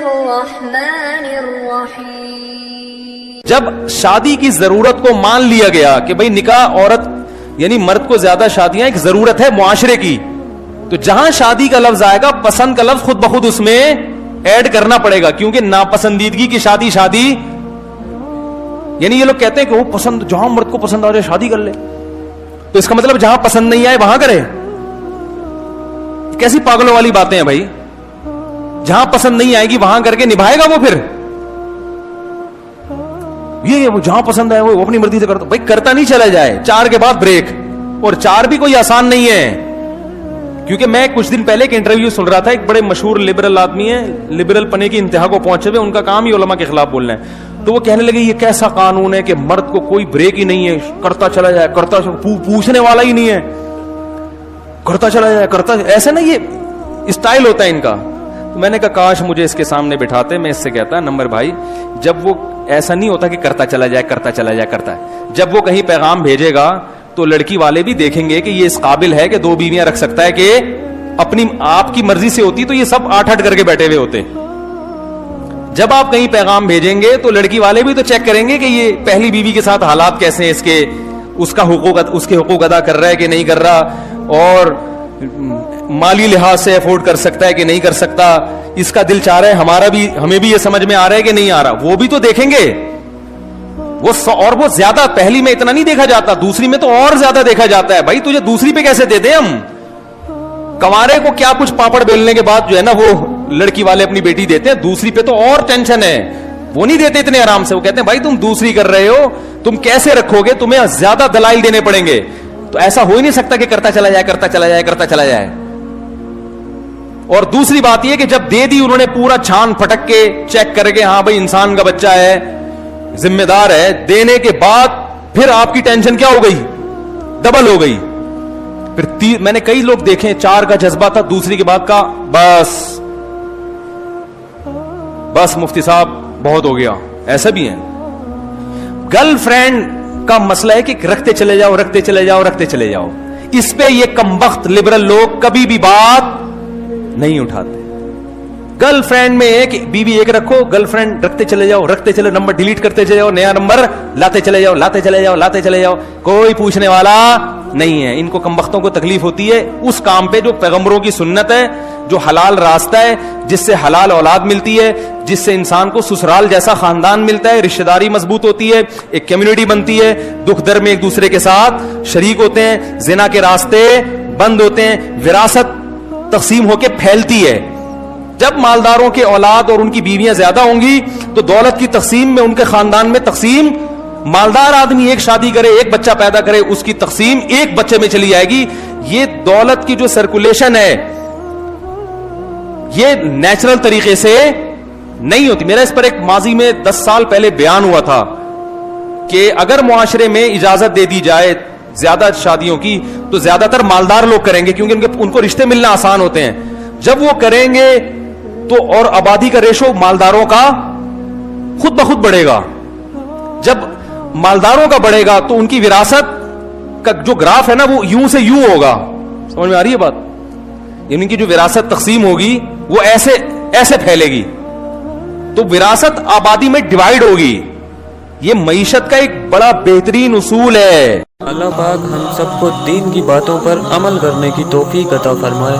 الرحمن الرحیم. جب شادی کی ضرورت کو مان لیا گیا کہ بھئی نکاح عورت یعنی مرد کو زیادہ شادیاں ایک ضرورت ہے معاشرے کی, تو جہاں شادی کا لفظ آئے گا پسند کا لفظ خود بخود اس میں ایڈ کرنا پڑے گا, کیونکہ ناپسندیدگی کی شادی یعنی یہ لوگ کہتے ہیں کہ وہ پسند جہاں مرد کو پسند آ جائے شادی کر لے, تو اس کا مطلب جہاں پسند نہیں آئے وہاں کرے. کیسی پاگلوں والی باتیں ہیں بھائی, جہاں پسند نہیں آئے گی وہاں کر کے نبھائے گا وہ, پھر یہ وہ جہاں پسند آئے وہ اپنی مرضی سے کرتا. بھائی کرتا نہیں چلا جائے, 4 کے بعد بریک, اور 4 بھی کوئی آسان نہیں ہے, کیونکہ میں کچھ دن پہلے ایک انٹرویو سن رہا تھا, ایک بڑے مشہور لبرل آدمی ہیں, لبرل پنے کی انتہا کو پہنچے ہوئے, ان کا کام ہی علماء کے خلاف بولنا ہے. تو وہ کہنے لگے یہ کیسا قانون ہے کہ مرد کو کوئی بریک ہی نہیں ہے, کرتا چلا جائے, پوچھنے والا ہی نہیں ہے, کرتا چلا جائے, ایسا نہیں, یہ اسٹائل ہوتا ہے ان کا. تو میں نے کہا کاش مجھے اس کے سامنے بٹھاتے, میں اس سے کہتا نمبر بھائی, جب وہ ایسا نہیں ہوتا کہ کرتا چلا جائے کرتا ہے, جب وہ کہیں پیغام بھیجے گا تو لڑکی والے بھی دیکھیں گے کہ یہ اس قابل ہے کہ 2 بیویاں رکھ سکتا ہے, کہ اپنی آپ کی مرضی سے ہوتی تو یہ سب 8 کر کے بیٹھے ہوئے ہوتے. جب آپ کہیں پیغام بھیجیں گے تو لڑکی والے بھی تو چیک کریں گے کہ یہ پہلی بیوی کے ساتھ حالات کیسے ہیں, اس کے حقوق ادا کر رہا ہے کہ نہیں کر رہا, اور مالی لحاظ سے افورڈ کر سکتا ہے کہ نہیں کر سکتا, اس کا دل چاہ رہا ہے ہمیں بھی یہ سمجھ میں آ رہا ہے کہ نہیں آ رہا, وہ بھی تو دیکھیں گے. اور وہ زیادہ پہلی میں اتنا نہیں دیکھا جاتا, دوسری میں تو اور زیادہ دیکھا جاتا ہے. بھائی تجھے دوسری پہ کیسے دے دیں ہم, کنوارے کو کیا کچھ پاپڑ بیلنے کے بعد جو ہے نا وہ لڑکی والے اپنی بیٹی دیتے ہیں, دوسری پہ تو اور ٹینشن ہے, وہ نہیں دیتے اتنے آرام سے. وہ کہتے ہیں بھائی تم دوسری کر رہے ہو, تم کیسے رکھو گے, تمہیں زیادہ دلائل دینے پڑیں گے. تو ایسا ہو ہی نہیں سکتا کہ کرتا چلا جائے. اور دوسری بات یہ کہ جب دے دی انہوں نے پورا چھان پھٹک کے چیک کر کے, ہاں بھائی انسان کا بچہ ہے, ذمہ دار ہے, دینے کے بعد پھر آپ کی ٹینشن کیا ہو گئی, ڈبل ہو گئی. پھر میں نے کئی لوگ دیکھیں 4 کا جذبہ تھا, دوسری کے بعد کا بس مفتی صاحب بہت ہو گیا. ایسا بھی ہے. گرل فرینڈ کا مسئلہ ہے کہ رکھتے چلے جاؤ. اس پہ یہ کمبخت لبرل لوگ کبھی بھی بات نہیں اٹھاتے. گرل فرینڈ میں ایک بیوی ایک رکھو, گرل فرینڈ رکھتے چلے جاؤ, نمبر ڈیلیٹ کرتے چلے جاؤ, نیا نمبر لاتے چلے جاؤ, کوئی پوچھنے والا نہیں ہے. ان کو کمبختوں کو تکلیف ہوتی ہے اس کام پہ جو پیغمبروں کی سنت ہے, جو حلال راستہ ہے, جس سے حلال اولاد ملتی ہے, جس سے انسان کو سسرال جیسا خاندان ملتا ہے, رشتہ داری مضبوط ہوتی ہے, ایک کمیونٹی بنتی ہے, دکھ در میں ایک دوسرے کے ساتھ شریک ہوتے ہیں, زنا کے راستے بند ہوتے ہیں, وراثت تقسیم ہو کے پھیلتی ہے. جب مالداروں کے اولاد اور ان کی بیویاں زیادہ ہوں گی تو دولت کی تقسیم میں ان کے خاندان میں تقسیم, مالدار آدمی ایک شادی کرے, ایک بچہ پیدا کرے, اس کی تقسیم ایک بچے میں چلی جائے گی. یہ دولت کی جو سرکولیشن ہے یہ نیچرل طریقے سے نہیں ہوتی. میرا اس پر ایک ماضی میں 10 سال پہلے بیان ہوا تھا کہ اگر معاشرے میں اجازت دے دی جائے زیادہ شادیوں کی تو زیادہ تر مالدار لوگ کریں گے, کیونکہ ان کو رشتے ملنا آسان ہوتے ہیں. جب وہ کریں گے تو اور آبادی کا ریشو مالداروں کا خود بخود بڑھے گا. جب مالداروں کا بڑھے گا تو ان کی وراثت کا جو گراف ہے نا وہ یوں سے یوں ہوگا. سمجھ میں آ رہی ہے بات, یعنی کہ جو وراثت تقسیم ہوگی وہ ایسے پھیلے گی, تو وراثت آبادی میں ڈیوائیڈ ہوگی. یہ معیشت کا ایک بڑا بہترین اصول ہے. اللہ پاک ہم سب کو دین کی باتوں پر عمل کرنے کی توفیق عطا فرمائے.